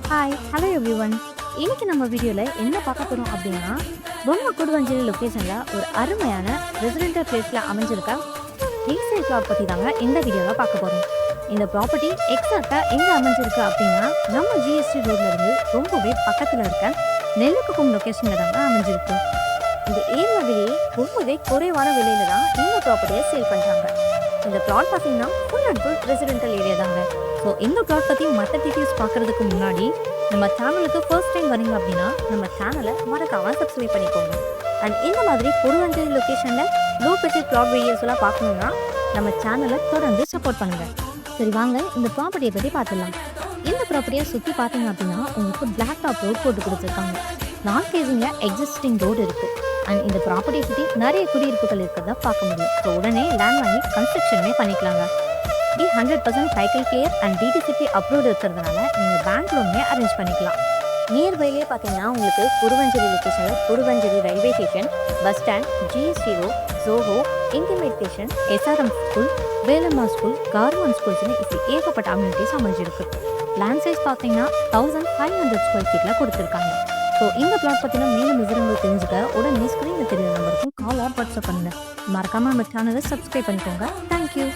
Hello everyone. இன்னைக்கு நம்ம வீடியோவில் என்ன பார்க்க போகிறோம் அப்படின்னா, பொம்மை கொடுவஞ்சேரி லொக்கேஷனில் ஒரு அருமையான ரெசிடென்டல் பிளேஸில் அமைஞ்சிருக்க ரீசேல் பிளாட் பற்றி தாங்க இந்த வீடியோவில் பார்க்க போகிறோம். இந்த ப்ராப்பர்ட்டி எக்ஸாக்டாக எங்கே அமைஞ்சிருக்கு அப்படின்னா, நம்ம ஜிஎஸ்டி ரோட்ல இருந்து ரொம்பவே பக்கத்தில் இருக்க நெல்லுக்குப்பம் லொக்கேஷனில் தாங்க அமைஞ்சிருக்கு. இந்த ஏரியாவிலேயே ரொம்பவே குறைவான விலையில தான் இந்த ப்ராப்பர்ட்டியை சேல் பண்ணுறாங்க. இந்த பிளாட் பார்த்தீங்கன்னா full and full residential area தாங்க. ஸோ இந்த ப்ளாட் பற்றி மற்ற டீட்டெயில்ஸ் பார்க்குறதுக்கு முன்னாடி நம்ம சேனலுக்கு ஃபர்ஸ்ட் டைம் வரீங்க அப்படின்னா நம்ம சேனலை மறக்காமல் சப்ஸ்கிரைப் பண்ணிக்கோங்க. அண்ட் இந்த மாதிரி கொடுவஞ்சேரி லொக்கேஷனில் லோ பட்ஜெட் ப்ளாட் வீடியோஸ் எல்லாம் பார்க்கணுன்னா நம்ம சேனலை தொடர்ந்து சப்போர்ட் பண்ணுங்கள். சரி வாங்க இந்த ப்ராப்பர்ட்டியை பற்றி பார்த்துடலாம். இந்த ப்ராப்பர்ட்டியை சுற்றி பார்த்தீங்க அப்படின்னா உங்களுக்கு பிளாக் டாப் ரோட் போட்டு கொடுத்துருக்காங்க. நான் ஃபேஸிங்கில் எக்ஸிஸ்டிங் ரோடு இருக்குது. அண்ட் இந்த ப்ராப்பர்ட்டியை சுற்றி நிறைய குடியிருப்புகள் இருக்கிறத பார்க்க முடியும். ஸோ உடனே லேண்ட் வாங்கி கன்ஸ்ட்ரக்ஷனே பண்ணிக்கலாங்க. 100% title clear and DTCP approved இருக்கிறதுனால நீங்கள் பேங்க் லோனுமே அரேஞ்ச் பண்ணிக்கலாம். நியர்பைலேயே பார்த்தீங்கன்னா உங்களுக்கு கொடுவஞ்சேரி லொக்கேஷனில் Koduvanchery railway station, bus stand, GST road, Zoho, intimate station, SRM school, Velammal school, government ஸ்கூல்ஸ்னு இப்படி ஏகப்பட்ட அம்யூனிட்டிஸ் அமைஞ்சிருக்கு. லேண்ட் சைஸ் பார்த்தீங்கன்னா 1500 ஸ்கொயர் ஃபீட்டில் கொடுத்துருக்காங்க. ஸோ இந்த பிளாட் பற்றின மேலும் விவரங்கள் தெரிஞ்சுக்க உடனே ஸ்க்ரீனில் தெரியுற நம்பருக்கும் கால் ஆர் வாட்ஸ்அப் பண்ணுங்கள். மறக்காமல் நம்ம சேனலை சப்ஸ்கிரைப் பண்ணிக்கோங்க. தேங்க்யூ.